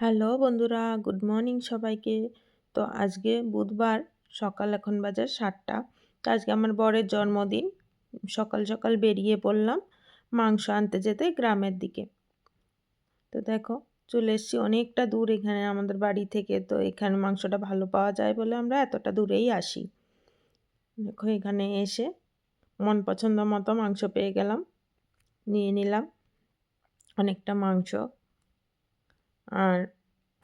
Hello বন্ধুরা, good morning সবাইকে। তো আজকে বুধবার, সকাল এখন বাজে 7টা। তো আজকে আমার বরের জন্মদিন। সকাল সকাল বেরিয়ে পড়লাম মাংস আনতে যেতে গ্রামের দিকে। তো দেখো, চলে এসেছি অনেকটা দূর এখানে আমাদের বাড়ি থেকে। তো এখানে মাংসটা ভালো পাওয়া যায় বলে আমরা এতটা দূরেই আসি। দেখো, এখানে এসে মন পছন্দ মতো মাংস পেয়ে গেলাম, নিয়ে নিলাম অনেকটা মাংস। আর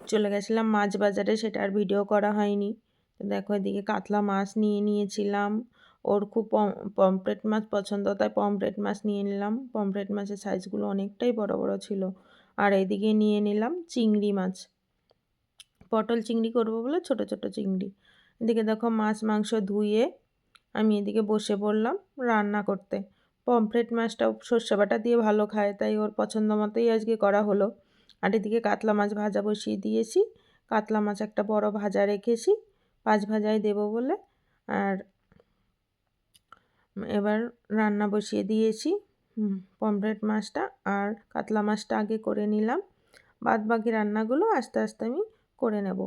চলে গেছিলাম মাছ বাজারে, সেটা আর ভিডিও করা হয়নি। তো দেখো, এদিকে কাতলা মাছ নিয়ে নিয়েছিলাম। ওর খুব পমফ্রেট মাছ পছন্দ, তাই পমফ্রেট মাছ নিয়ে নিলাম। পমফ্রেট মাছের সাইজগুলো অনেকটাই বড় বড় ছিল। আর এদিকে নিয়ে নিলাম চিংড়ি মাছ, পটল চিংড়ি করবো বলে ছোট ছোট চিংড়ি। এদিকে দেখো, মাছ মাংস ধুয়ে আমি এদিকে বসে পড়লাম রান্না করতে। পমফ্রেট মাছটাও সর্ষে বাটা দিয়ে ভালো খায়, তাই ওর পছন্দ মতোই আজকে করা হলো। আর এদিকে কাতলা মাছ ভাজা বসিয়ে দিয়েছি। কাতলা মাছ একটা বড় ভাজা রেখেছি, 5 ভাজায় দেবো বলে। আর এবার রান্না বসিয়ে দিয়েছি। পমফ্রেট মাছটা আর কাতলা মাছটা আগে করে নিলাম, বাদ বাকি রান্নাগুলো আস্তে আস্তে আমি করে নেব।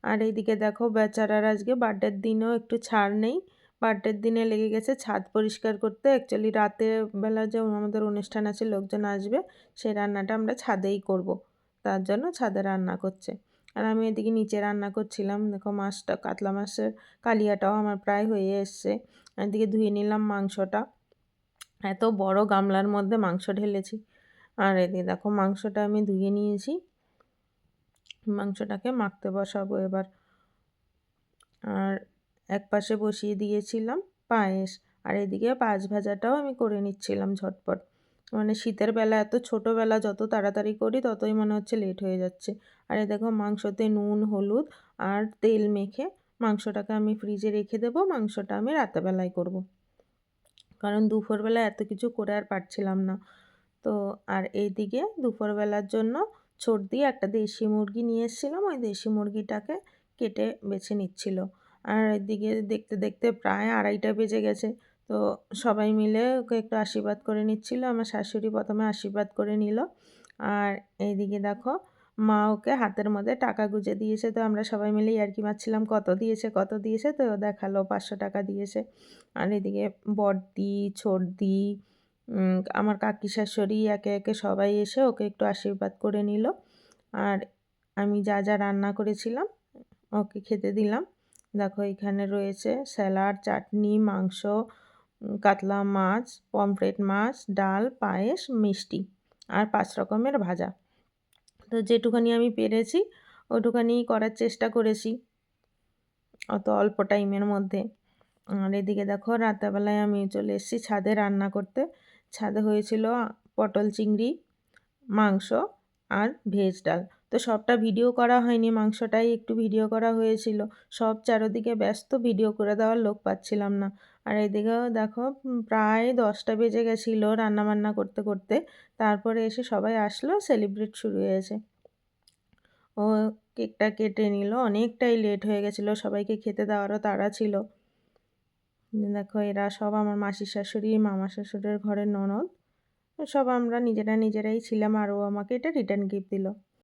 আর এইদিকে দেখো, বেচারার আজকে বার্থডের দিনেও একটু ছাড় নেই। বার্থডের দিনে লেগে গেছে ছাদ পরিষ্কার করতে। অ্যাকচুয়ালি রাতের বেলা যে আমাদের অনুষ্ঠান আছে, লোকজন আসবে, সেই রান্নাটা আমরা ছাদেই করব। তার জন্য ছাদে রান্না করছে। আর আমি এদিকে নিচে রান্না করছিলাম। দেখো, মাছটা, কাতলা মাছের কালিয়াটাও আমার প্রায় হয়ে এসছে। এদিকে ধুয়ে নিলাম মাংসটা। এত বড় গামলার মধ্যে মাংস ঢেলেছি। আর এদিকে দেখো, মাংসটা আমি ধুয়ে নিয়েছি। মাংসটাকে মাখতে বসাবো এবার। আর এক পাশে বসিয়ে দিয়েছিলাম পায়েস। আর এদিকে পাঁচ ভাজাটাও আমি করে নিচ্ছিলাম ঝটপট। মানে শীতের বেলা, এত ছোটোবেলা যত তাড়াতাড়ি করি ততই মনে হচ্ছে লেট হয়ে যাচ্ছে। আর এই দেখো, মাংসতে নুন হলুদ আর তেল মেখে মাংসটাকে আমি ফ্রিজে রেখে দেবো। মাংসটা আমি রাতেরবেলায় করব, কারণ দুপুরবেলা এত কিছু করে আর পারছিলাম না। তো আর এইদিকে দুপুরবেলার জন্য ছোট দিয়ে একটা দেশি মুরগি নিয়ে এসেছিলাম, ওই দেশি মুরগিটাকে কেটে বেছে নিচ্ছিল। আর এদিকে দেখতে দেখতে প্রায় 2:30টা বেজে গেছে। তো সবাই মিলে ওকে একটু আশীর্বাদ করে নিচ্ছিল। আমার শাশুড়ি প্রথমে আশীর্বাদ করে নিল। আর এইদিকে দেখো, মা ওকে হাতের মধ্যে টাকা গুঁজে দিয়েছে। তো আমরা সবাই মিলে ইয়ার্কি মারছিলাম কত দিয়েছে কত দিয়েছে। তো ও দেখালো 500 টাকা দিয়েছে। আর এদিকে বড়দি, ছোটদি, আমার কাকি শাশুড়ি একে একে সবাই এসে ওকে একটু আশীর্বাদ করে নিল। আর আমি যা যা রান্না করেছিলাম ওকে খেতে দিলাম। দেখো, এখানে রয়েছে স্যালাড, চাটনি, মাংস, কাতলা মাছ, পমফ্রেট মাছ, ডাল, পায়েস, মিষ্টি আর 5 রকমের ভাজা। তো যেটুখানি আমি পেরেছি ওটুখানি করার চেষ্টা করেছি অত অল্প টাইমের মধ্যে। আর এদিকে দেখো, রাতেরবেলায় আমি চলে এসেছি ছাদে রান্না করতে। ছাদে হয়েছিল পটল চিংড়ি, মাংস আর ভেজ ডাল। তো সবটা ভিডিও করা হয়নি, মাংসটাই একটু ভিডিও করা হয়েছিল। সব চারদিকে ব্যস্ত, ভিডিও করে দেওয়ার লোক পাচ্ছিলাম না। আর এদিকেও দেখো, প্রায় 10টা বেজে গেছিলো রান্নাবান্না করতে করতে। তারপরে এসে সবাই আসলো, সেলিব্রেট শুরু হয়েছে। ও কেকটা কেটে নিল, অনেকটাই লেট হয়ে গেছিলো, সবাইকে খেতে দেওয়ারও তাড়া ছিল। দেখো, এরা সব আমার মাসির শাশুড়ি, মামা শ্বশুরের ঘরের ননদ। সব আমরা নিজেরাই ছিলাম। আর ও আমাকে এটা রিটার্ন গিফট দিল।